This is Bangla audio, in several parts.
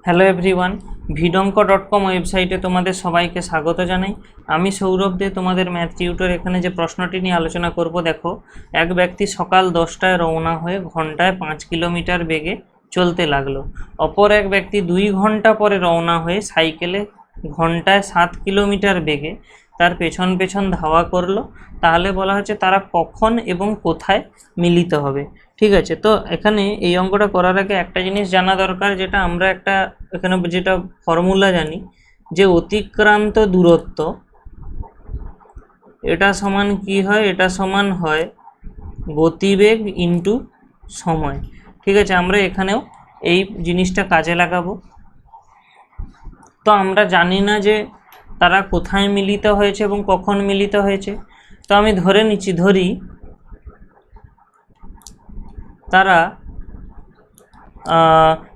হ্যালো এভরিওয়ান, vidonko.com ওয়েবসাইটে তোমাদের সবাইকে স্বাগত জানাই। আমি সৌরভ দে, তোমাদের ম্যাথ টিউটর। এখানে যে প্রশ্নটি নিয়ে আলোচনা করব, দেখো, এক ব্যক্তি সকাল 10টায় রওনা হয়ে ঘন্টায় 5 কিলোমিটার বেগে চলতে লাগলো। অপর এক ব্যক্তি 2 ঘন্টা পরে রওনা হয়ে সাইকেলে ঘন্টায় 7 কিলোমিটার বেগে তার পেছন পেছন ধাওয়া করলো। তাহলে বলা হচ্ছে তারা কখন এবং কোথায় মিলিত হবে। ঠিক আছে, তো এখানে এই অঙ্কটা করার আগে একটা জিনিস জানা দরকার, যেটা আমরা এখানে যেটা ফর্মুলা জানি, যে অতিক্রান্ত দূরত্ব এটা সমান কি হয়, এটা সমান হয় গতিবেগ ইন্টু সময়। ঠিক আছে, আমরা এখানেও এই জিনিসটা কাজে লাগাবো। তো আমরা জানি না যে তারা কোথায় মিলিত হয়েছে এবং কখন মিলিত হয়েছে। তো আমি ধরি তারা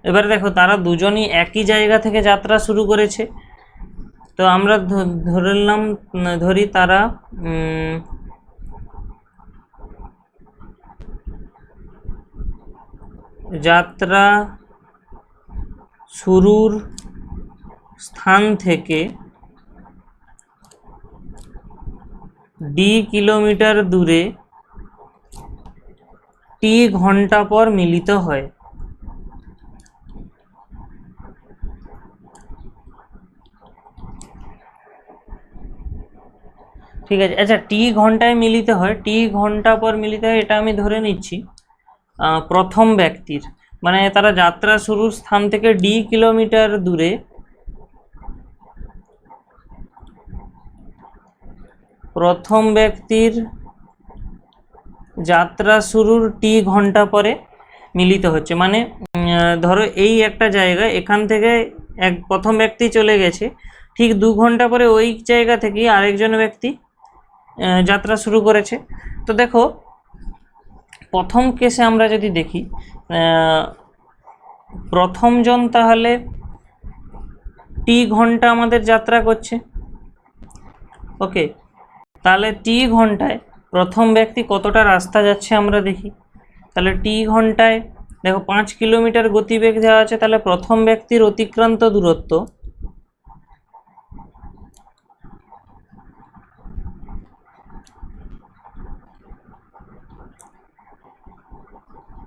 এবারে দেখো, তারা দুজনই একই জায়গা থেকে যাত্রা শুরু করেছে। তো আমরা ধরি তারা যাত্রা শুরুর স্থান থেকে ডি কিলোমিটার দূরে টি ঘন্টা পর মিলিত হয়। ঠিক আছে, আচ্ছা, টি ঘন্টায় মিলিত হয়, টি ঘন্টা পর মিলিত হয়, এটা আমি ধরে নিচ্ছি প্রথম ব্যক্তির, মানে তারা যাত্রা শুরুর স্থান থেকে ডি কিলোমিটার দূরে প্রথম ব্যক্তির যাত্রা শুরুর টি ঘন্টা পরে মিলিত হচ্ছে। মানে ধরো এই একটা জায়গা, এখান থেকে প্রথম ব্যক্তি চলে গেছে, ঠিক 2 ঘন্টা পরে ওই জায়গা থেকে আরেকজন ব্যক্তি যাত্রা শুরু করেছে। তো দেখো, প্রথম কেসে আমরা যদি দেখি, প্রথমজন তাহলে টি ঘন্টা আমাদের যাত্রা করছে। ওকে, তাহলে টি ঘন্টায় প্রথম ব্যক্তি কতটা রাস্তা যাচ্ছে আমরা দেখি। তাহলে টি ঘন্টায় দেখো 5 কিলোমিটার গতিবেগ দেওয়া আছে, তাহলে প্রথম ব্যক্তির অতিক্রান্ত দূরত্ব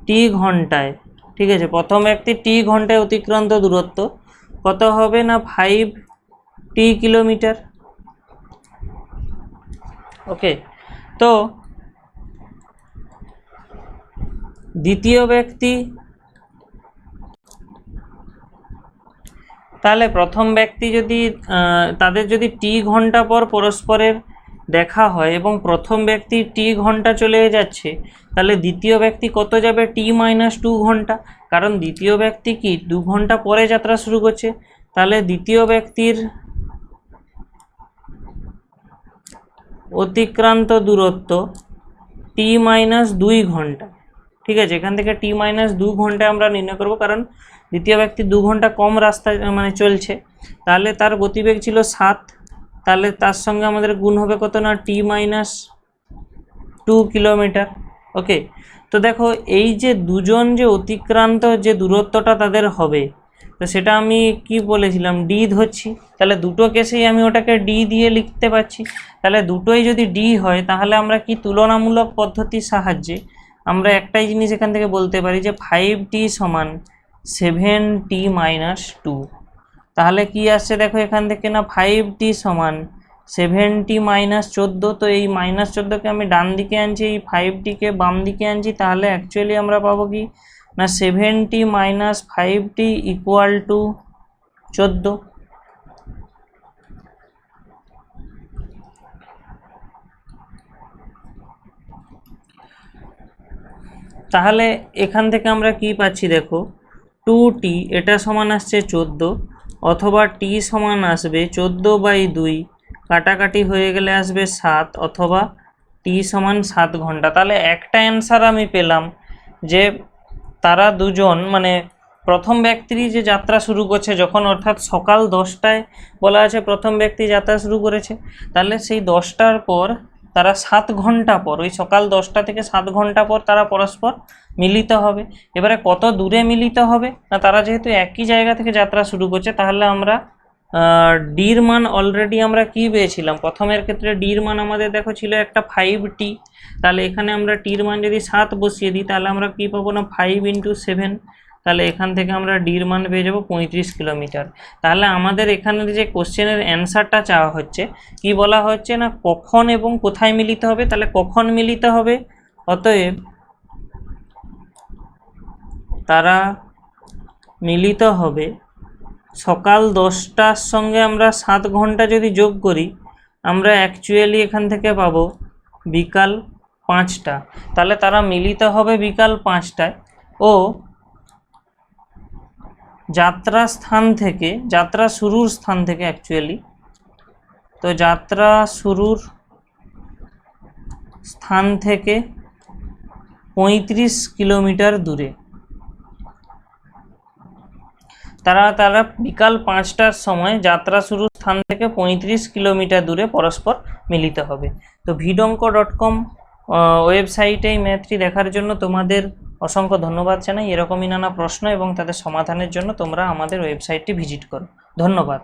টি ঘন্টায়, ঠিক আছে, প্রথম ব্যক্তি টি ঘন্টায় অতিক্রান্ত দূরত্ব কত হবে না 5 টি কিলোমিটার। ওকে, তো দ্বিতীয় ব্যক্তি, তাহলে প্রথম ব্যক্তি যদি তাদের যদি টি ঘন্টা পর পরস্পরের দেখা হয় এবং প্রথম ব্যক্তি টি ঘন্টা চলে যাচ্ছে, তাহলে দ্বিতীয় ব্যক্তি কত যাবে, টি-2 ঘন্টা, কারণ দ্বিতীয় ব্যক্তি কি 2 ঘন্টা পরে যাত্রা শুরু করছে। তাহলে দ্বিতীয় ব্যক্তির অতিক্রান্ত দূরত্ব টি-2 ঘন্টা। ঠিক আছে, এখান থেকে টি-2 ঘন্টা আমরা নির্ণয় করব, কারণ দ্বিতীয় ব্যক্তি 2 ঘন্টা কম রাস্তা মানে চলছে। তাহলে তার গতিবেগ ছিল 7, তাহলে তার সঙ্গে আমাদের গুণ হবে কত না টি-2 কিলোমিটার। ওকে, তো দেখো, এই যে দুজন যে অতিক্রান্ত যে দূরত্বটা তাদের হবে, তো সেটা আমি কি বলেছিলাম, ডি ধরছি। তাহলে দুটো কেসেই আমি ওটাকে ডি দিয়ে লিখতে পারছি। তাহলে দুটোই যদি ডি হয়, তাহলে আমরা কি তুলনামূলক পদ্ধতির সাহায্যে আমরা একটাই জিনিস এখান থেকে বলতে পারি যে 5t সমান 7t-2। তাহলে কি আসছে দেখো, এখান থেকে না 5t সমান 7t-14। তো এই -14কে আমি ডান দিকে আনছি, এই 5tকে বাম দিকে আনছি, তাহলে অ্যাকচুয়ালি আমরা পাবো কি না 7t-5t = 14। তাহলে এখান থেকে আমরা কি পাচ্ছি দেখো, 2t এটা সমান আসছে 14, অথবা t সমান আসবে 14/2, কাটাকাটি হয়ে গেলে আসবে 7, অথবা t সমান 7 ঘন্টা। তাহলে একটা অ্যান্সার আমি পেলাম যে তারা দুজন, মানে প্রথম ব্যক্তি যে যাত্রা শুরু করছে যখন, অর্থাৎ সকাল 10টায় বলা আছে প্রথম ব্যক্তি যাত্রা শুরু করেছে, তাহলে সেই 10টার পর তারা 7 ঘন্টা পর, ওই সকাল 10টা থেকে 7 ঘন্টা পর তারা পরস্পর মিলিত হবে। এবারে কত দূরে মিলিত হবে না, তারা যেহেতু একই জায়গা থেকে যাত্রা শুরু করছে, তাহলে আমরা ডির মান অলরেডি আমরা কি পেয়েছিলাম, প্রথমের ক্ষেত্রে ডির মান আমাদের দেখো ছিল একটা 5t, তাহলে এখানে আমরা টির মান যদি 7 বসিয়ে দিই তাহলে আমরা কি পাবো না 5 × 7, তাহলে এখান থেকে আমরা ডির মান পেয়ে যাবো 35 কিলোমিটার। তাহলে আমাদের এখানের যে কোশ্চেনের অ্যান্সারটা চাওয়া হচ্ছে, কি বলা হচ্ছে না কখন এবং কোথায় মিলিত হবে, তাহলে কখন মিলিত হবে, অতএব তারা মিলিত হবে সকাল 10টার সঙ্গে আমরা 7 ঘন্টা যদি যোগ করি, আমরা অ্যাকচুয়ালি এখান থেকে পাবো বিকাল 5টা। তাহলে তারা মিলিত হবে বিকাল 5টায় ও যাত্রা স্থান থেকে, যাত্রা শুরুর স্থান থেকে অ্যাকচুয়ালি, তো যাত্রা শুরুর স্থান থেকে 35 কিলোমিটার দূরে তারা বিকাল 5টার সময় যাত্রা শুরুর স্থান থেকে 35 কিলোমিটার দূরে পরস্পর মিলিত হবে। তো vidonko.com ওয়েবসাইটে এই ম্যাথটি দেখার জন্য তোমাদের অসংখ্য ধন্যবাদ জানাই। এরকমই নানা প্রশ্ন এবং তাদের সমাধানের জন্য তোমরা আমাদের ওয়েবসাইটটি ভিজিট করো। ধন্যবাদ।